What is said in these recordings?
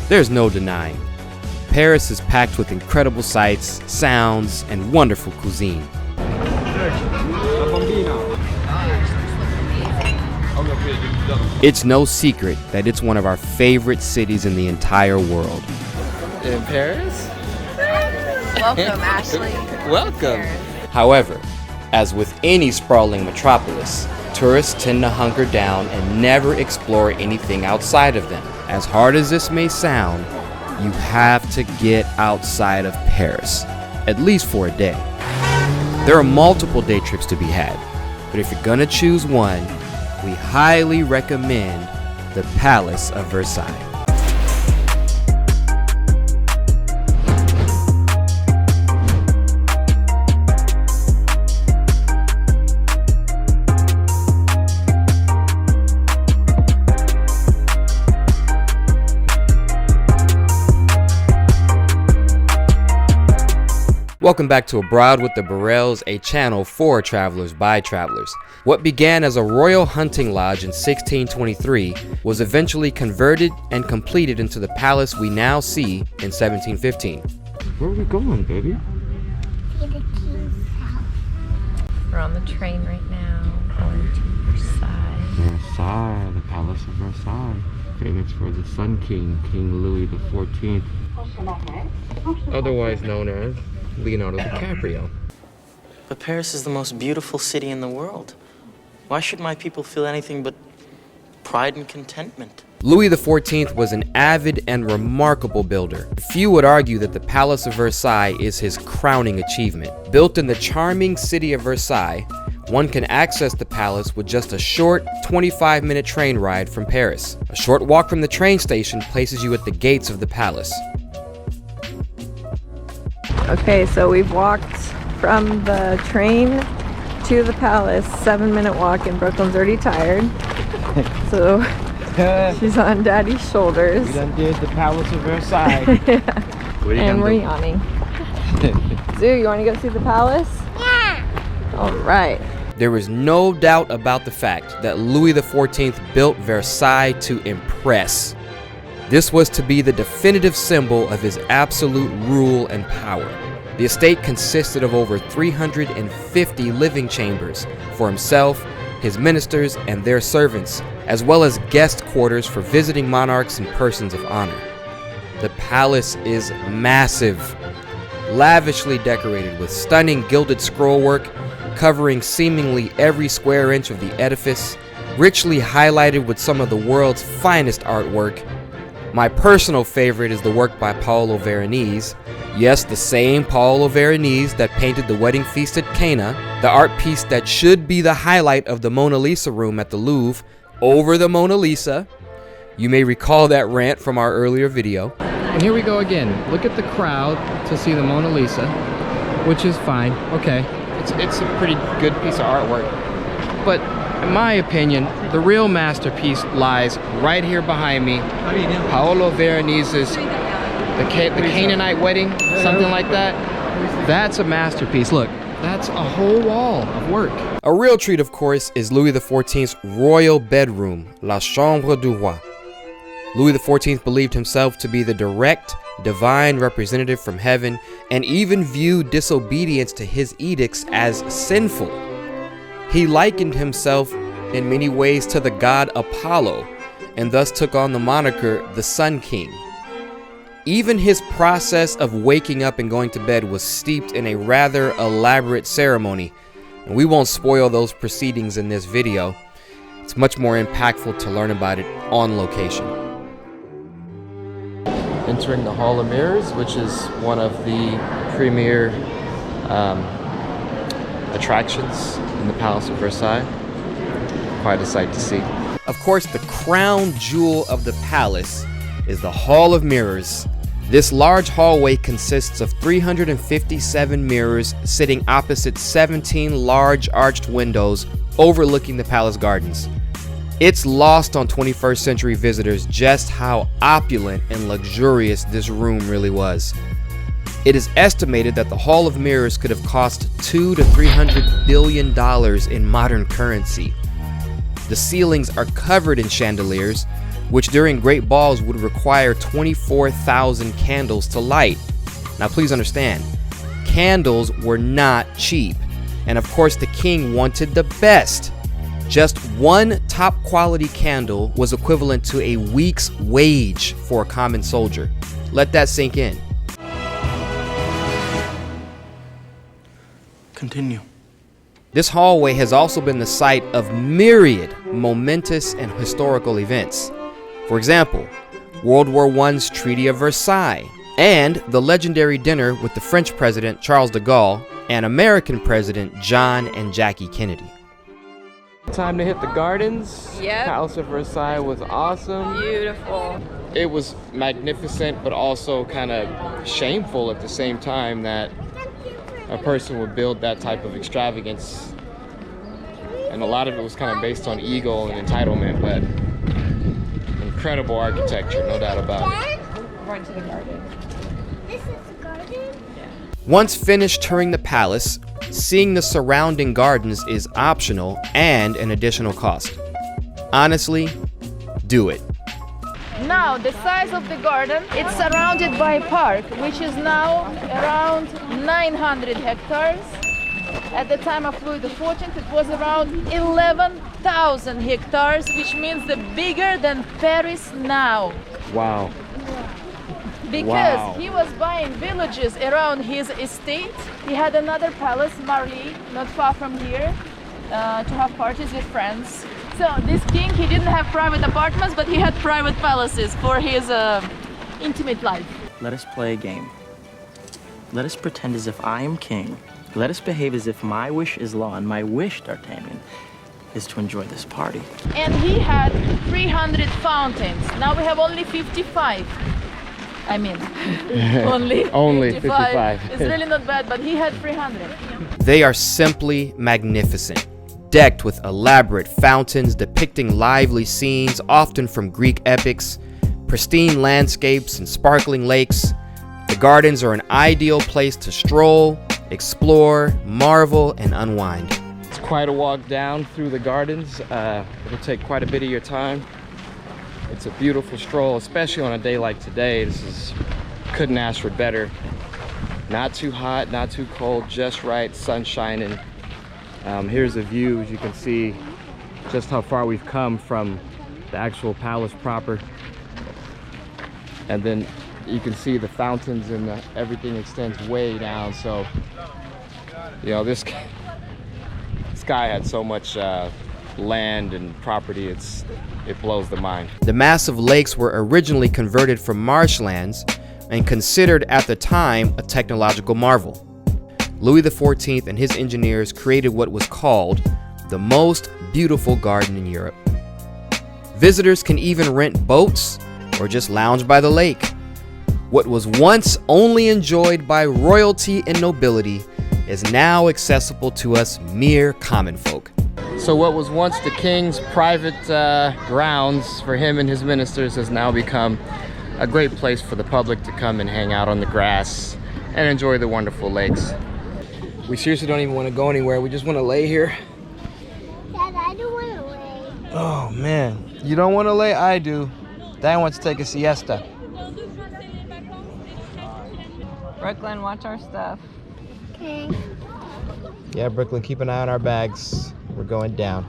There's no denying. Paris is packed with incredible sights, sounds, and wonderful cuisine. It's no secret that it's one of our favorite cities in the entire world. In Paris? Welcome, Ashley. Welcome. However, as with any sprawling metropolis, tourists tend to hunker down and never explore anything outside of them. As hard as this may sound, you have to get outside of Paris, at least for a day. There are multiple day trips to be had, but if you're gonna choose one, we highly recommend the Palace of Versailles. Welcome back to Abroad with the Burrells, a channel for travelers by travelers. What began as a royal hunting lodge in 1623 was eventually converted and completed into the palace we now see in 1715. Where are we going, baby? We're on the train right now, going to Versailles. Versailles, the Palace of Versailles, famous for the Sun King, King Louis XIV, otherwise known as Leonardo DiCaprio. But Paris is the most beautiful city in the world. Why should my people feel anything but pride and contentment? Louis XIV was an avid and remarkable builder. Few would argue that the Palace of Versailles is his crowning achievement. Built in the charming city of Versailles, one can access the palace with just a short 25-minute train ride from Paris. A short walk from the train station places you at the gates of the palace. Okay, so we've walked from the train to the palace, 7-minute walk, and Brooklyn's already tired. So she's on Daddy's shoulders. We done did the Palace of Versailles. Yeah. And we're yawning. Zoo, you want to go see the palace? Yeah. All right. There was no doubt about the fact that Louis XIV built Versailles to impress. This was to be the definitive symbol of his absolute rule and power. The estate consisted of over 350 living chambers for himself, his ministers, and their servants, as well as guest quarters for visiting monarchs and persons of honor. The palace is massive, lavishly decorated with stunning gilded scrollwork covering seemingly every square inch of the edifice, richly highlighted with some of the world's finest artwork. My personal favorite is the work by Paolo Veronese. Yes, the same Paolo Veronese that painted the wedding feast at Cana, the art piece that should be the highlight of the Mona Lisa room at the Louvre, over the Mona Lisa. You may recall that rant from our earlier video. And here we go again. Look at the crowd to see the Mona Lisa, which is fine. Okay, it's a pretty good piece of artwork. But in my opinion, the real masterpiece lies right here behind me. Paolo Veronese's the Canaanite wedding, something like that. That's a masterpiece. Look, that's a whole wall of work. A real treat, of course, is Louis XIV's royal bedroom, La Chambre du Roi. Louis XIV believed himself to be the direct, divine representative from heaven, and even viewed disobedience to his edicts as sinful. He likened himself in many ways to the god Apollo, and thus took on the moniker the Sun King. Even his process of waking up and going to bed was steeped in a rather elaborate ceremony, and we won't spoil those proceedings in this video. It's much more impactful to learn about it on location. Entering the Hall of Mirrors, which is one of the premier attractions in the Palace of Versailles. Quite a sight to see. Of course, the crown jewel of the palace is the Hall of Mirrors. This large hallway consists of 357 mirrors sitting opposite 17 large arched windows overlooking the palace gardens. It's lost on 21st century visitors just how opulent and luxurious this room really was. It is estimated that the Hall of Mirrors could have cost $200 to $300 billion in modern currency. The ceilings are covered in chandeliers, which during great balls would require 24,000 candles to light. Now please understand, candles were not cheap, and of course the king wanted the best. Just one top quality candle was equivalent to a week's wage for a common soldier. Let that sink in. Continue. This hallway has also been the site of myriad momentous and historical events. For example, World War I's Treaty of Versailles, and the legendary dinner with the French President Charles de Gaulle and American President John and Jackie Kennedy. Time to hit the gardens. Yep. Palace of Versailles was awesome. Beautiful. It was magnificent, but also kind of shameful at the same time that a person would build that type of extravagance. And a lot of it was kind of based on ego and entitlement, but incredible architecture, no doubt about it. Right to the garden. This is the garden? Once finished touring the palace, seeing the surrounding gardens is optional and an additional cost. Honestly, do it. Now, the size of the garden, it's surrounded by a park, which is now around 900 hectares. At the time of Louis XIV, it was around 11,000 hectares, which means the bigger than Paris now. Wow. Because Wow. he was buying villages around his estate. He had another palace, Marly, not far from here, to have parties with friends. So this king, he didn't have private apartments, but he had private palaces for his intimate life. Let us play a game. Let us pretend as if I am king. Let us behave as if my wish is law, and my wish, D'Artagnan, is to enjoy this party. And he had 300 fountains. Now we have only 55. I mean, only 55. It's really not bad, but he had 300. They are simply magnificent, decked with elaborate fountains depicting lively scenes, often from Greek epics, pristine landscapes, and sparkling lakes. The gardens are an ideal place to stroll, explore, marvel, and unwind. It's quite a walk down through the gardens. It'll take quite a bit of your time. It's a beautiful stroll, especially on a day like today. Couldn't ask for better. Not too hot, not too cold, just right, sun shining. Here's a view, as you can see, just how far we've come from the actual palace proper. And then you can see the fountains and everything extends way down. So, you know, this guy had so much land and property, it blows the mind. The massive lakes were originally converted from marshlands and considered at the time a technological marvel. Louis XIV and his engineers created what was called the most beautiful garden in Europe. Visitors can even rent boats or just lounge by the lake. What was once only enjoyed by royalty and nobility is now accessible to us mere common folk. So what was once the king's private grounds for him and his ministers has now become a great place for the public to come and hang out on the grass and enjoy the wonderful lakes. We seriously don't even want to go anywhere. We just want to lay here. Dad, I don't want to lay. Oh man, you don't want to lay? I do. Dad wants to take a siesta. Brooklyn, watch our stuff. Okay. Yeah, Brooklyn, keep an eye on our bags. We're going down.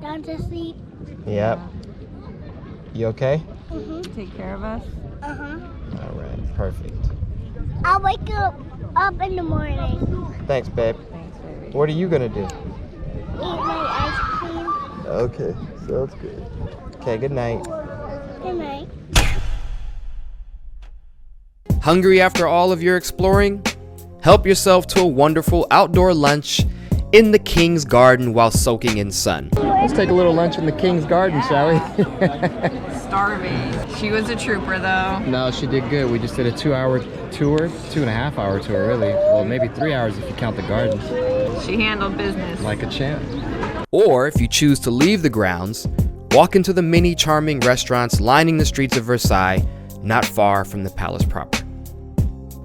Down to sleep. Yep. You okay? Take care of us. Uh-huh. All right, perfect. I'll wake up in the morning. Thanks, babe. Thanks, baby. What are you gonna do? Eat my ice cream. Okay, sounds good. Okay, good night. Good night. Hungry after all of your exploring? Help yourself to a wonderful outdoor lunch in the King's Garden while soaking in sun. Let's take a little lunch in the King's Garden, shall we? Starving. She was a trooper, though. No, she did good. We just did a 2-hour tour, 2.5-hour tour, really. Well, maybe 3 hours if you count the gardens. She handled business. Like a champ. Or if you choose to leave the grounds, walk into the many charming restaurants lining the streets of Versailles, not far from the palace proper.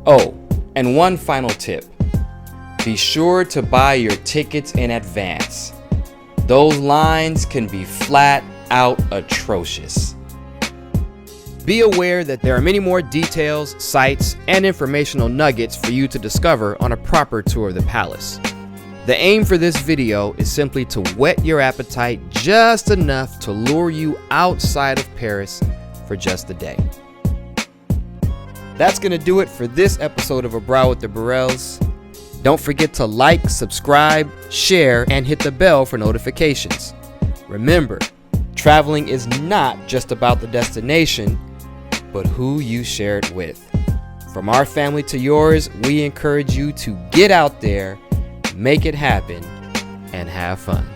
Oh, and one final tip. Be sure to buy your tickets in advance. Those lines can be flat out atrocious. Be aware that there are many more details, sites, and informational nuggets for you to discover on a proper tour of the palace. The aim for this video is simply to whet your appetite just enough to lure you outside of Paris for just a day. That's gonna do it for this episode of Abroad with the Burrells. Don't forget to like, subscribe, share, and hit the bell for notifications. Remember, traveling is not just about the destination, but who you share it with. From our family to yours, we encourage you to get out there, make it happen, and have fun.